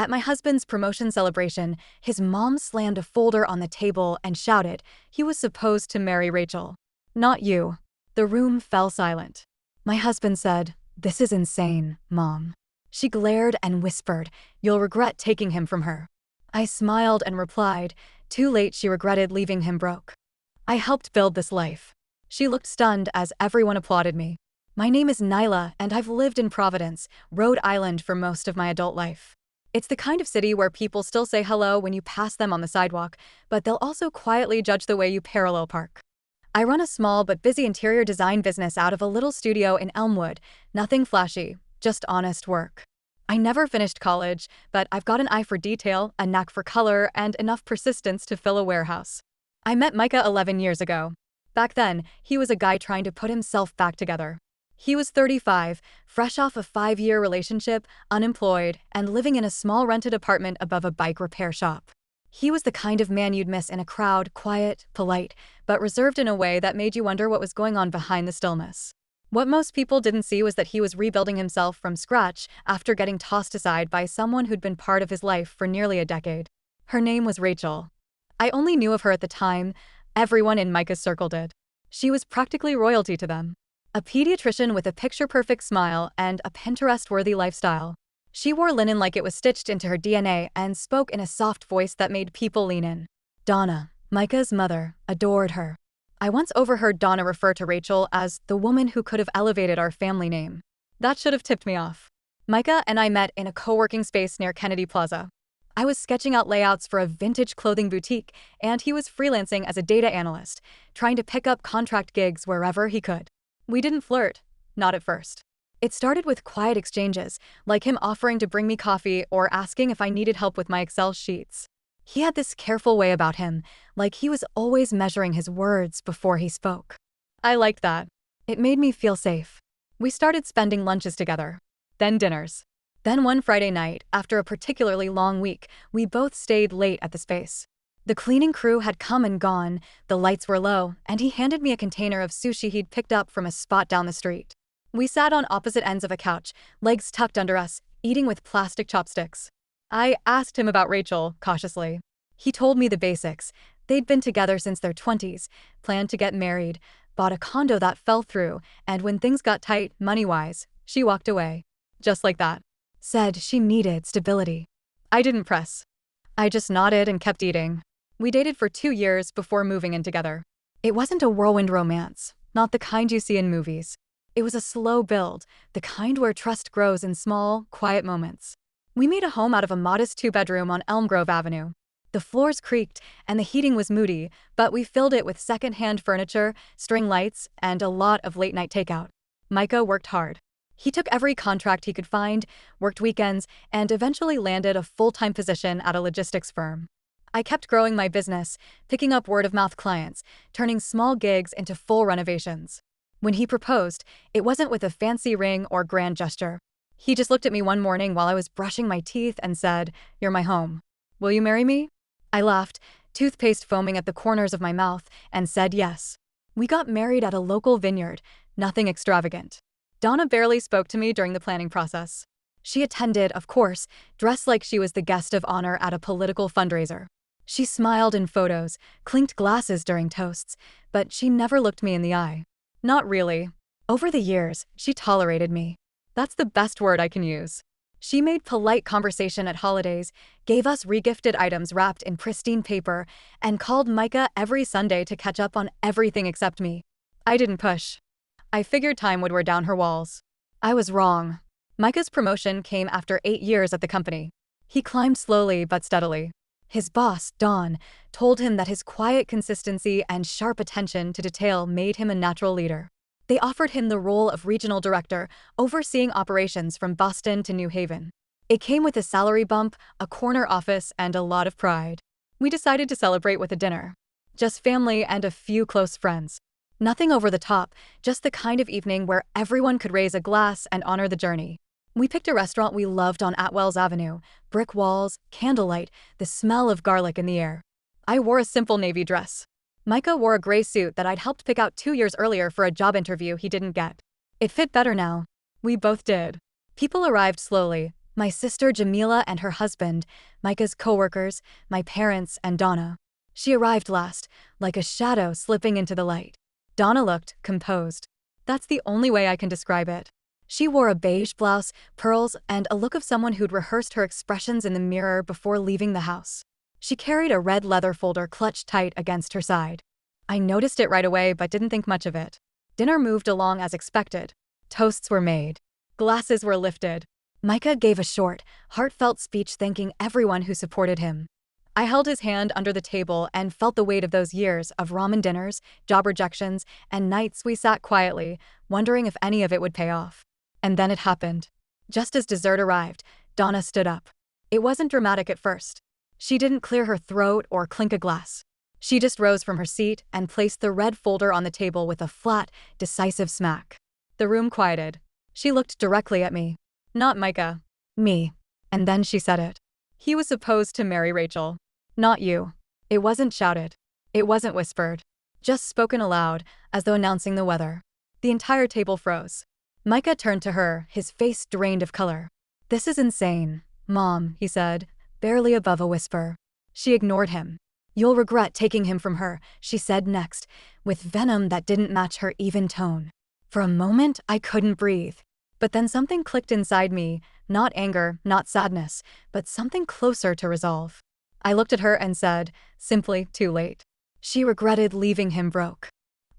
At my husband's promotion celebration, his mom slammed a folder on the table and shouted he was supposed to marry Rachel. Not you. The room fell silent. My husband said, "This is insane, Mom." She glared and whispered, "You'll regret taking him from her." I smiled and replied, too late, she regretted leaving him broke. I helped build this life. She looked stunned as everyone applauded me. My name is Nyla, and I've lived in Providence, Rhode Island for most of my adult life. It's the kind of city where people still say hello when you pass them on the sidewalk, but they'll also quietly judge the way you parallel park. I run a small but busy interior design business out of a little studio in Elmwood. Nothing flashy, just honest work. I never finished college, but I've got an eye for detail, a knack for color, and enough persistence to fill a warehouse. I met Micah 11 years ago. Back then, he was a guy trying to put himself back together. He was 35, fresh off a 5-year relationship, unemployed, and living in a small rented apartment above a bike repair shop. He was the kind of man you'd miss in a crowd, quiet, polite, but reserved in a way that made you wonder what was going on behind the stillness. What most people didn't see was that he was rebuilding himself from scratch after getting tossed aside by someone who'd been part of his life for nearly a decade. Her name was Rachel. I only knew of her at the time. Everyone in Micah's circle did. She was practically royalty to them. A pediatrician with a picture-perfect smile and a Pinterest-worthy lifestyle. She wore linen like it was stitched into her DNA and spoke in a soft voice that made people lean in. Donna, Micah's mother, adored her. I once overheard Donna refer to Rachel as the woman who could have elevated our family name. That should have tipped me off. Micah and I met in a co-working space near Kennedy Plaza. I was sketching out layouts for a vintage clothing boutique, and he was freelancing as a data analyst, trying to pick up contract gigs wherever he could. We didn't flirt, not at first. It started with quiet exchanges, like him offering to bring me coffee or asking if I needed help with my Excel sheets. He had this careful way about him, like he was always measuring his words before he spoke. I liked that. It made me feel safe. We started spending lunches together, then dinners. Then one Friday night, after a particularly long week, we both stayed late at the space. The cleaning crew had come and gone, the lights were low, and he handed me a container of sushi he'd picked up from a spot down the street. We sat on opposite ends of a couch, legs tucked under us, eating with plastic chopsticks. I asked him about Rachel, cautiously. He told me the basics. They'd been together since their 20s, planned to get married, bought a condo that fell through, and when things got tight, money-wise, she walked away. Just like that. Said she needed stability. I didn't press. I just nodded and kept eating. We dated for 2 years before moving in together. It wasn't a whirlwind romance, not the kind you see in movies. It was a slow build, the kind where trust grows in small, quiet moments. We made a home out of a modest 2-bedroom on Elm Grove Avenue. The floors creaked and the heating was moody, but we filled it with second-hand furniture, string lights, and a lot of late-night takeout. Micah worked hard. He took every contract he could find, worked weekends, and eventually landed a full-time position at a logistics firm. I kept growing my business, picking up word-of-mouth clients, turning small gigs into full renovations. When he proposed, it wasn't with a fancy ring or grand gesture. He just looked at me one morning while I was brushing my teeth and said, "You're my home. Will you marry me?" I laughed, toothpaste foaming at the corners of my mouth, and said yes. We got married at a local vineyard, nothing extravagant. Donna barely spoke to me during the planning process. She attended, of course, dressed like she was the guest of honor at a political fundraiser. She smiled in photos, clinked glasses during toasts, but she never looked me in the eye. Not really. Over the years, she tolerated me. That's the best word I can use. She made polite conversation at holidays, gave us regifted items wrapped in pristine paper, and called Micah every Sunday to catch up on everything except me. I didn't push. I figured time would wear down her walls. I was wrong. Micah's promotion came after 8 years at the company. He climbed slowly but steadily. His boss, Dawn, told him that his quiet consistency and sharp attention to detail made him a natural leader. They offered him the role of regional director, overseeing operations from Boston to New Haven. It came with a salary bump, a corner office, and a lot of pride. We decided to celebrate with a dinner. Just family and a few close friends. Nothing over the top, just the kind of evening where everyone could raise a glass and honor the journey. We picked a restaurant we loved on Atwells Avenue, brick walls, candlelight, the smell of garlic in the air. I wore a simple navy dress. Micah wore a gray suit that I'd helped pick out 2 years earlier for a job interview he didn't get. It fit better now. We both did. People arrived slowly, My sister Jamila and her husband, Micah's coworkers, my parents, and Donna. She arrived last, like a shadow slipping into the light. Donna looked composed. That's the only way I can describe it. She wore a beige blouse, pearls, and a look of someone who'd rehearsed her expressions in the mirror before leaving the house. She carried a red leather folder clutched tight against her side. I noticed it right away but didn't think much of it. Dinner moved along as expected. Toasts were made. Glasses were lifted. Micah gave a short, heartfelt speech thanking everyone who supported him. I held his hand under the table and felt the weight of those years of ramen dinners, job rejections, and nights we sat quietly, wondering if any of it would pay off. And then it happened. Just as dessert arrived, Donna stood up. It wasn't dramatic at first. She didn't clear her throat or clink a glass. She just rose from her seat and placed the red folder on the table with a flat, decisive smack. The room quieted. She looked directly at me. Not Micah. Me. And then she said it. He was supposed to marry Rachel. Not you. It wasn't shouted. It wasn't whispered. Just spoken aloud, as though announcing the weather. The entire table froze. Micah turned to her, his face drained of color. This is insane, Mom, he said, barely above a whisper. She ignored him. You'll regret taking him from her, she said next, with venom that didn't match her even tone. For a moment, I couldn't breathe. But then something clicked inside me, not anger, not sadness, but something closer to resolve. I looked at her and said, simply, too late. She regretted leaving him broke.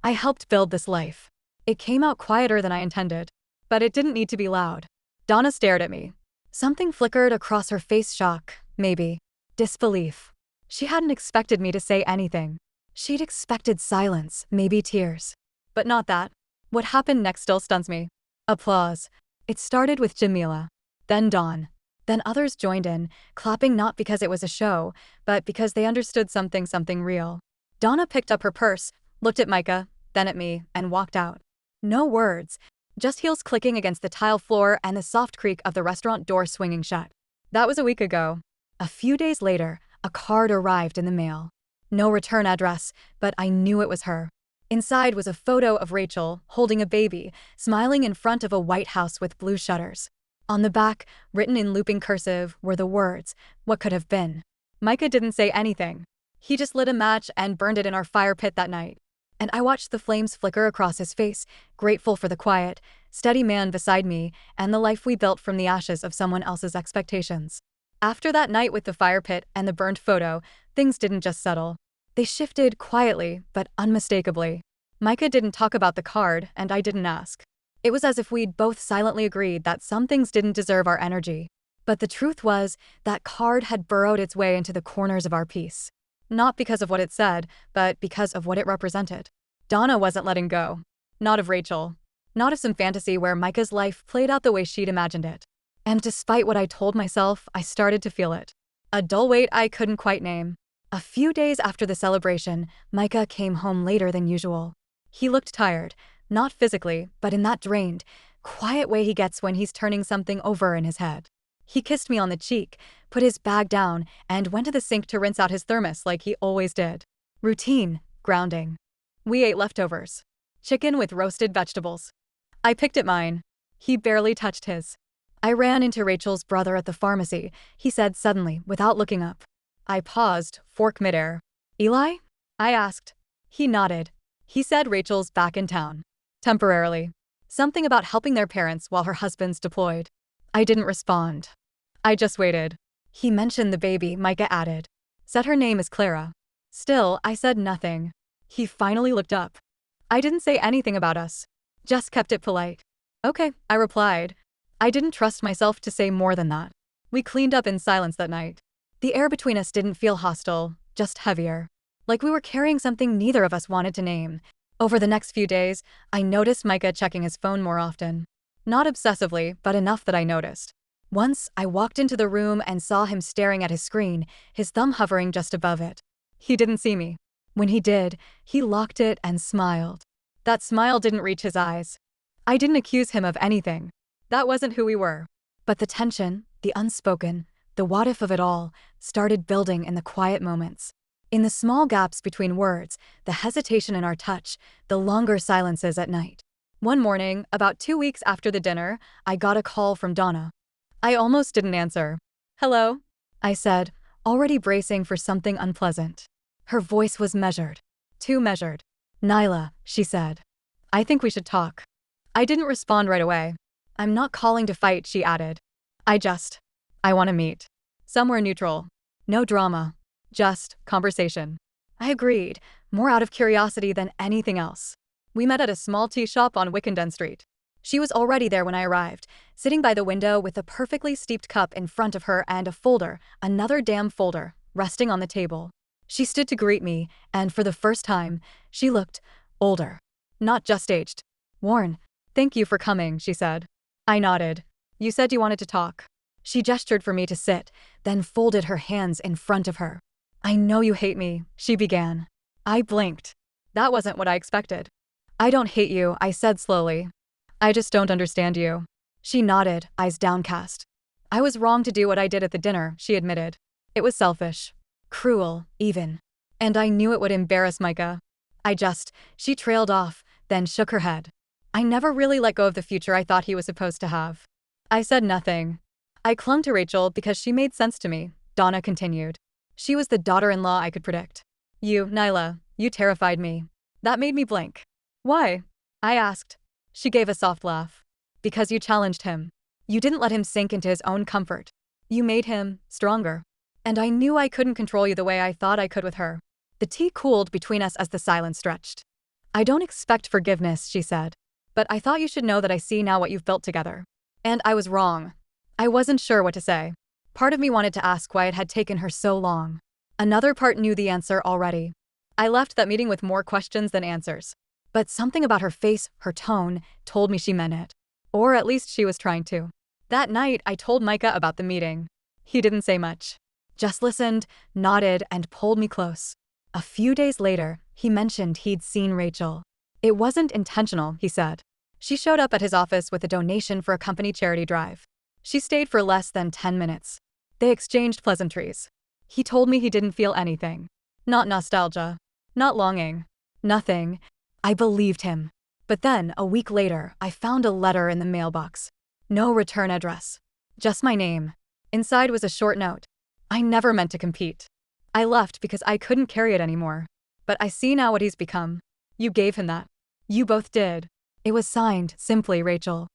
I helped build this life. It came out quieter than I intended. But it didn't need to be loud. Donna stared at me. Something flickered across her face, shock, maybe. Disbelief. She hadn't expected me to say anything. She'd expected silence, maybe tears. But not that. What happened next still stuns me. Applause. It started with Jamila. Then Dawn. Then others joined in, clapping not because it was a show, but because they understood something real. Donna picked up her purse, looked at Micah, then at me, and walked out. No words. Just heels clicking against the tile floor and the soft creak of the restaurant door swinging shut. That was a week ago. A few days later, a card arrived in the mail. No return address, but I knew it was her. Inside was a photo of Rachel, holding a baby, smiling in front of a white house with blue shutters. On the back, written in looping cursive, were the words, "What could have been." Micah didn't say anything. He just lit a match and burned it in our fire pit that night. And I watched the flames flicker across his face, grateful for the quiet, steady man beside me and the life we built from the ashes of someone else's expectations. After that night with the fire pit and the burned photo, things didn't just settle. They shifted quietly, but unmistakably. Micah didn't talk about the card, and I didn't ask. It was as if we'd both silently agreed that some things didn't deserve our energy. But the truth was, that card had burrowed its way into the corners of our peace. Not because of what it said, but because of what it represented. Donna wasn't letting go. Not of Rachel. Not of some fantasy where Micah's life played out the way she'd imagined it. And despite what I told myself, I started to feel it. A dull weight I couldn't quite name. A few days after the celebration, Micah came home later than usual. He looked tired, not physically, but in that drained, quiet way he gets when he's turning something over in his head. He kissed me on the cheek, put his bag down, and went to the sink to rinse out his thermos like he always did. Routine, grounding. We ate leftovers. Chicken with roasted vegetables. I picked at mine. He barely touched his. I ran into Rachel's brother at the pharmacy, he said suddenly, without looking up. I paused, fork midair. Eli? I asked. He nodded. He said Rachel's back in town. Temporarily. Something about helping their parents while her husband's deployed. I didn't respond. I just waited. He mentioned the baby, Micah added. Said her name is Clara. Still, I said nothing. He finally looked up. I didn't say anything about us. Just kept it polite. Okay, I replied. I didn't trust myself to say more than that. We cleaned up in silence that night. The air between us didn't feel hostile, just heavier. Like we were carrying something neither of us wanted to name. Over the next few days, I noticed Micah checking his phone more often. Not obsessively, but enough that I noticed. Once, I walked into the room and saw him staring at his screen, his thumb hovering just above it. He didn't see me. When he did, he locked it and smiled. That smile didn't reach his eyes. I didn't accuse him of anything. That wasn't who we were. But the tension, the unspoken, the what if of it all, started building in the quiet moments. In the small gaps between words, the hesitation in our touch, the longer silences at night. One morning, about 2 weeks after the dinner, I got a call from Donna. I almost didn't answer. Hello? I said, already bracing for something unpleasant. Her voice was measured. Too measured. Nyla, she said. I think we should talk. I didn't respond right away. I'm not calling to fight, she added. I want to meet. Somewhere neutral. No drama. Just conversation. I agreed, more out of curiosity than anything else. We met at a small tea shop on Wickenden Street. She was already there when I arrived, sitting by the window with a perfectly steeped cup in front of her and a folder, another damn folder, resting on the table. She stood to greet me, and for the first time, she looked older. Not just aged. Worn. Thank you for coming, she said. I nodded. You said you wanted to talk. She gestured for me to sit, then folded her hands in front of her. I know you hate me, she began. I blinked. That wasn't what I expected. I don't hate you, I said slowly. I just don't understand you. She nodded, eyes downcast. I was wrong to do what I did at the dinner, she admitted. It was selfish. Cruel, even. And I knew it would embarrass Micah. She trailed off, then shook her head. I never really let go of the future I thought he was supposed to have. I said nothing. I clung to Rachel because she made sense to me, Donna continued. She was the daughter-in-law I could predict. You, Nyla, you terrified me. That made me blink. Why? I asked. She gave a soft laugh. Because you challenged him. You didn't let him sink into his own comfort. You made him stronger. And I knew I couldn't control you the way I thought I could with her. The tea cooled between us as the silence stretched. I don't expect forgiveness, she said. But I thought you should know that I see now what you've built together. And I was wrong. I wasn't sure what to say. Part of me wanted to ask why it had taken her so long. Another part knew the answer already. I left that meeting with more questions than answers. But something about her face, her tone, told me she meant it. Or at least she was trying to. That night, I told Micah about the meeting. He didn't say much. Just listened, nodded, and pulled me close. A few days later, he mentioned he'd seen Rachel. It wasn't intentional, he said. She showed up at his office with a donation for a company charity drive. She stayed for less than 10 minutes. They exchanged pleasantries. He told me he didn't feel anything. Not nostalgia. Not longing. Nothing. I believed him. But then, a week later, I found a letter in the mailbox. No return address. Just my name. Inside was a short note. I never meant to compete. I left because I couldn't carry it anymore. But I see now what he's become. You gave him that. You both did. It was signed, simply Rachel.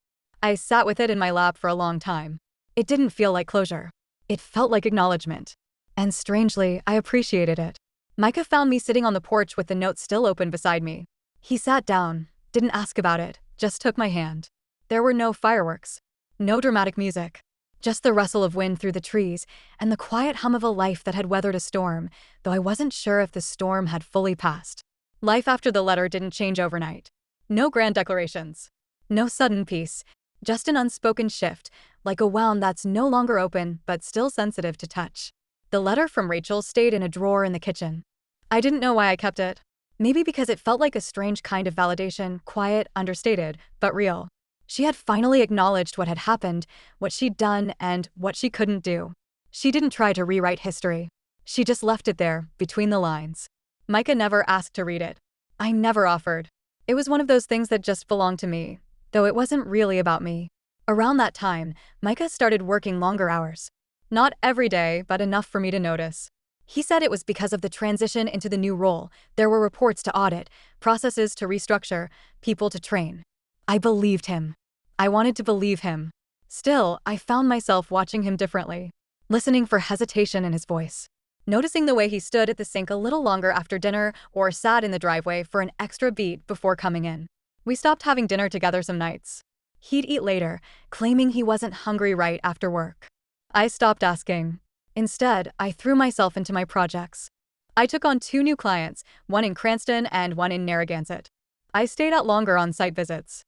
I sat with it in my lap for a long time. It didn't feel like closure. It felt like acknowledgement. And strangely, I appreciated it. Micah found me sitting on the porch with the note still open beside me. He sat down, didn't ask about it, just took my hand. There were no fireworks. No dramatic music. Just the rustle of wind through the trees and the quiet hum of a life that had weathered a storm, though I wasn't sure if the storm had fully passed. Life after the letter didn't change overnight. No grand declarations. No sudden peace. Just an unspoken shift, like a wound that's no longer open but still sensitive to touch. The letter from Rachel stayed in a drawer in the kitchen. I didn't know why I kept it. Maybe because it felt like a strange kind of validation, quiet, understated, but real. She had finally acknowledged what had happened, what she'd done, and what she couldn't do. She didn't try to rewrite history. She just left it there, between the lines. Micah never asked to read it. I never offered. It was one of those things that just belonged to me, though it wasn't really about me. Around that time, Micah started working longer hours. Not every day, but enough for me to notice. He said it was because of the transition into the new role. There were reports to audit, processes to restructure, people to train. I believed him. I wanted to believe him. Still, I found myself watching him differently, listening for hesitation in his voice, noticing the way he stood at the sink a little longer after dinner or sat in the driveway for an extra beat before coming in. We stopped having dinner together some nights. He'd eat later, claiming he wasn't hungry right after work. I stopped asking. Instead, I threw myself into my projects. I took on 2 new clients, one in Cranston and one in Narragansett. I stayed out longer on site visits.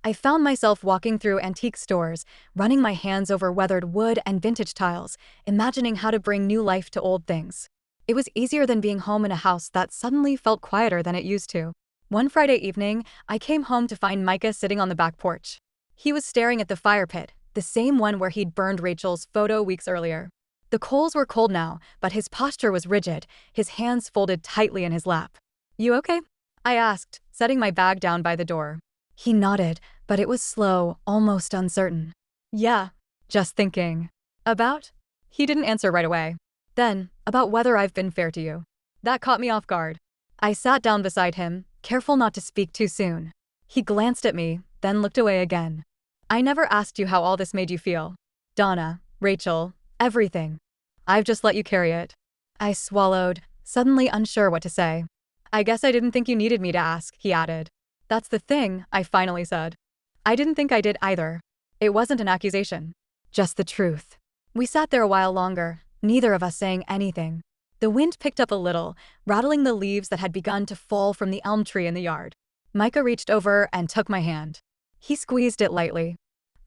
I found myself walking through antique stores, running my hands over weathered wood and vintage tiles, imagining how to bring new life to old things. It was easier than being home in a house that suddenly felt quieter than it used to. One Friday evening, I came home to find Micah sitting on the back porch. He was staring at the fire pit, the same one where he'd burned Rachel's photo weeks earlier. The coals were cold now, but his posture was rigid, his hands folded tightly in his lap. You okay? I asked, setting my bag down by the door. He nodded, but it was slow, almost uncertain. Yeah. Just thinking. About? He didn't answer right away. Then, about whether I've been fair to you. That caught me off guard. I sat down beside him, careful not to speak too soon. He glanced at me, then looked away again. I never asked you how all this made you feel. Donna, Rachel, everything. I've just let you carry it. I swallowed, suddenly unsure what to say. I guess I didn't think you needed me to ask, he added. That's the thing, I finally said. I didn't think I did either. It wasn't an accusation. Just the truth. We sat there a while longer, neither of us saying anything. The wind picked up a little, rattling the leaves that had begun to fall from the elm tree in the yard. Micah reached over and took my hand. He squeezed it lightly.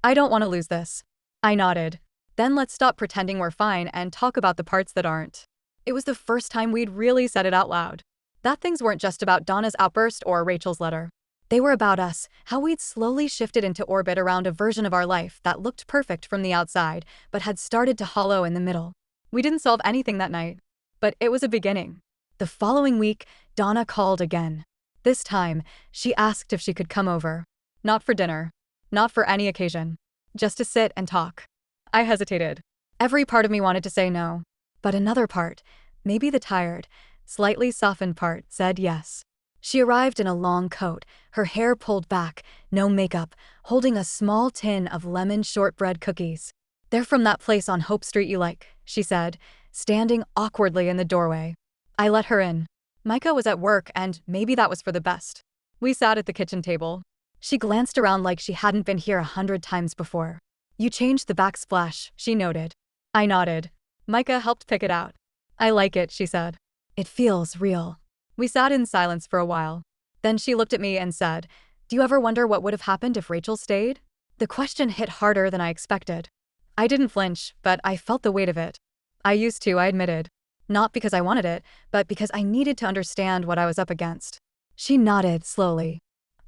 I don't want to lose this. I nodded. Then let's stop pretending we're fine and talk about the parts that aren't. It was the first time we'd really said it out loud. That things weren't just about Donna's outburst or Rachel's letter. They were about us, how we'd slowly shifted into orbit around a version of our life that looked perfect from the outside, but had started to hollow in the middle. We didn't solve anything that night. But it was a beginning. The following week, Donna called again. This time, she asked if she could come over. Not for dinner. Not for any occasion. Just to sit and talk. I hesitated. Every part of me wanted to say no. But another part, maybe the tired, slightly softened part, said yes. She arrived in a long coat, her hair pulled back, no makeup, holding a small tin of lemon shortbread cookies. They're from that place on Hope Street you like, she said, standing awkwardly in the doorway. I let her in. Micah was at work, and maybe that was for the best. We sat at the kitchen table. She glanced around like she hadn't been here 100 times before. You changed the backsplash, she noted. I nodded. Micah helped pick it out. I like it, she said. It feels real. We sat in silence for a while. Then she looked at me and said, Do you ever wonder what would have happened if Rachel stayed? The question hit harder than I expected. I didn't flinch, but I felt the weight of it. I used to, I admitted. Not because I wanted it, but because I needed to understand what I was up against. She nodded slowly.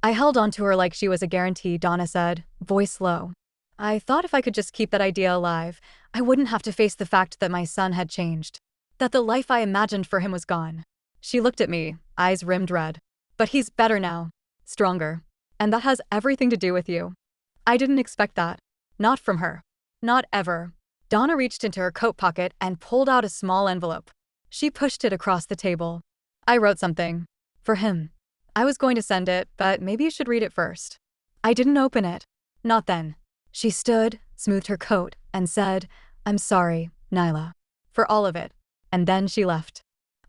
I held onto her like she was a guarantee, Donna said, voice low. I thought if I could just keep that idea alive, I wouldn't have to face the fact that my son had changed. That the life I imagined for him was gone. She looked at me, eyes rimmed red. But he's better now. Stronger. And that has everything to do with you. I didn't expect that. Not from her. Not ever. Donna reached into her coat pocket and pulled out a small envelope. She pushed it across the table. I wrote something. For him. I was going to send it, but maybe you should read it first. I didn't open it. Not then. She stood, smoothed her coat, and said, I'm sorry, Nyla. For all of it. And then she left.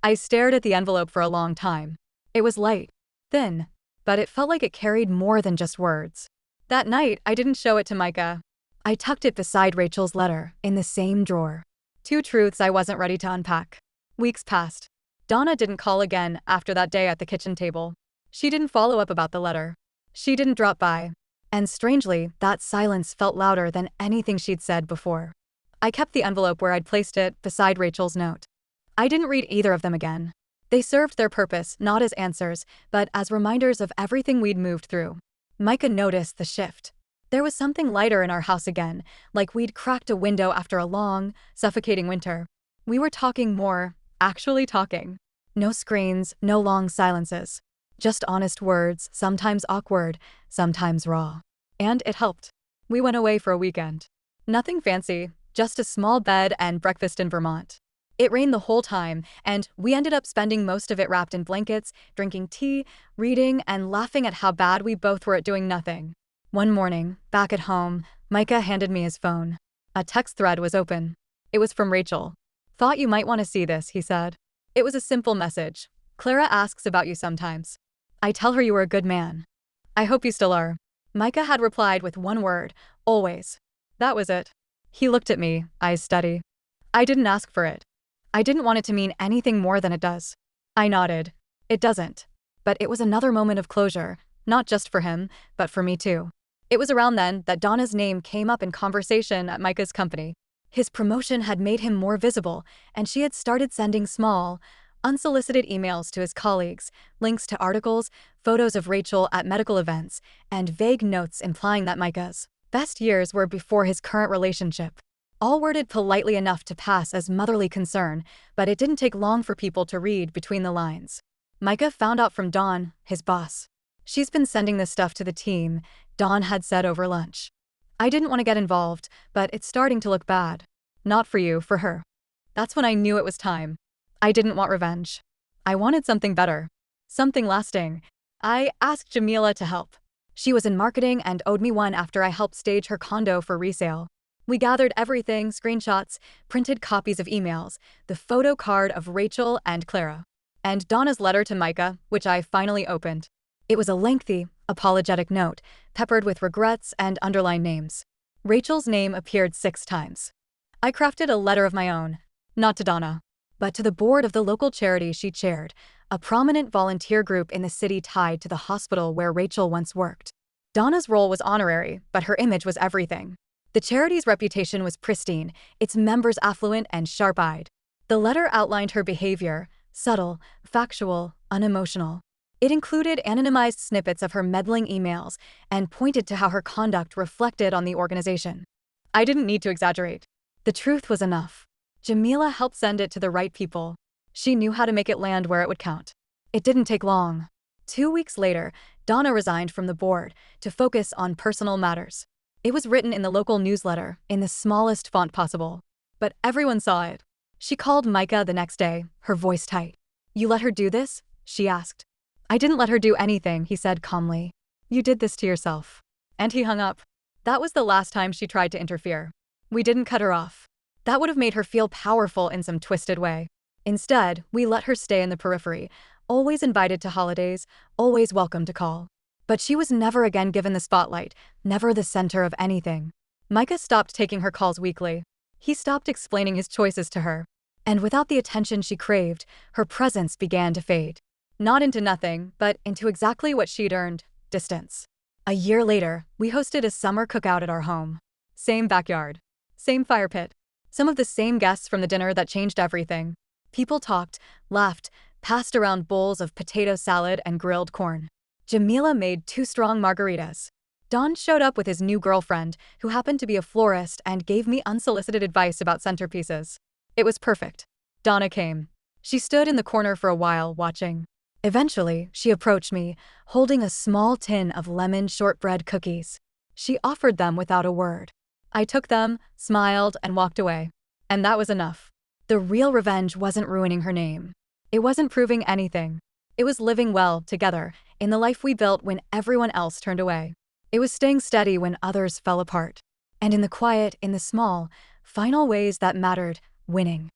I stared at the envelope for a long time. It was light, thin, but it felt like it carried more than just words. That night, I didn't show it to Micah. I tucked it beside Rachel's letter, in the same drawer. Two truths I wasn't ready to unpack. Weeks passed. Donna didn't call again after that day at the kitchen table. She didn't follow up about the letter. She didn't drop by. And strangely, that silence felt louder than anything she'd said before. I kept the envelope where I'd placed it, beside Rachel's note. I didn't read either of them again. They served their purpose, not as answers, but as reminders of everything we'd moved through. Micah noticed the shift. There was something lighter in our house again, like we'd cracked a window after a long, suffocating winter. We were talking more, actually talking. No screens, no long silences. Just honest words, sometimes awkward, sometimes raw. And it helped. We went away for a weekend. Nothing fancy, just a small bed and breakfast in Vermont. It rained the whole time, and we ended up spending most of it wrapped in blankets, drinking tea, reading, and laughing at how bad we both were at doing nothing. One morning, back at home, Micah handed me his phone. A text thread was open. It was from Rachel. Thought you might want to see this, he said. It was a simple message. Clara asks about you sometimes. I tell her you were a good man. I hope you still are. Micah had replied with one word, always. That was it. He looked at me, eyes steady. I didn't ask for it. I didn't want it to mean anything more than it does. I nodded. It doesn't. But it was another moment of closure, not just for him, but for me too. It was around then that Donna's name came up in conversation at Micah's company. His promotion had made him more visible, and she had started sending small, unsolicited emails to his colleagues, links to articles, photos of Rachel at medical events, and vague notes implying that Micah's best years were before his current relationship. All worded politely enough to pass as motherly concern, but it didn't take long for people to read between the lines. Micah found out from Dawn, his boss. She's been sending this stuff to the team, Dawn had said over lunch. I didn't want to get involved, but it's starting to look bad. Not for you, for her. That's when I knew it was time. I didn't want revenge. I wanted something better. Something lasting. I asked Jamila to help. She was in marketing and owed me one after I helped stage her condo for resale. We gathered everything, screenshots, printed copies of emails, the photo card of Rachel and Clara, and Donna's letter to Micah, which I finally opened. It was a lengthy, apologetic note, peppered with regrets and underlined names. Rachel's name appeared 6 times. I crafted a letter of my own, not to Donna, but to the board of the local charity she chaired, a prominent volunteer group in the city tied to the hospital where Rachel once worked. Donna's role was honorary, but her image was everything. The charity's reputation was pristine, its members affluent and sharp-eyed. The letter outlined her behavior, subtle, factual, unemotional. It included anonymized snippets of her meddling emails and pointed to how her conduct reflected on the organization. I didn't need to exaggerate. The truth was enough. Jamila helped send it to the right people. She knew how to make it land where it would count. It didn't take long. 2 weeks later, Donna resigned from the board to focus on personal matters. It was written in the local newsletter, in the smallest font possible. But everyone saw it. She called Micah the next day, her voice tight. "You let her do this?" she asked. "I didn't let her do anything," he said calmly. "You did this to yourself." And he hung up. That was the last time she tried to interfere. We didn't cut her off. That would have made her feel powerful in some twisted way. Instead, we let her stay in the periphery, always invited to holidays, always welcome to call. But she was never again given the spotlight, never the center of anything. Micah stopped taking her calls weekly. He stopped explaining his choices to her. And without the attention she craved, her presence began to fade. Not into nothing, but into exactly what she'd earned: distance. A year later, we hosted a summer cookout at our home. Same backyard. Same fire pit. Some of the same guests from the dinner that changed everything. People talked, laughed, passed around bowls of potato salad and grilled corn. Jamila made 2 strong margaritas. Don showed up with his new girlfriend, who happened to be a florist, and gave me unsolicited advice about centerpieces. It was perfect. Donna came. She stood in the corner for a while, watching. Eventually, she approached me, holding a small tin of lemon shortbread cookies. She offered them without a word. I took them, smiled, and walked away. And that was enough. The real revenge wasn't ruining her name. It wasn't proving anything. It was living well, together, in the life we built when everyone else turned away. It was staying steady when others fell apart. And in the quiet, in the small, final ways that mattered, winning.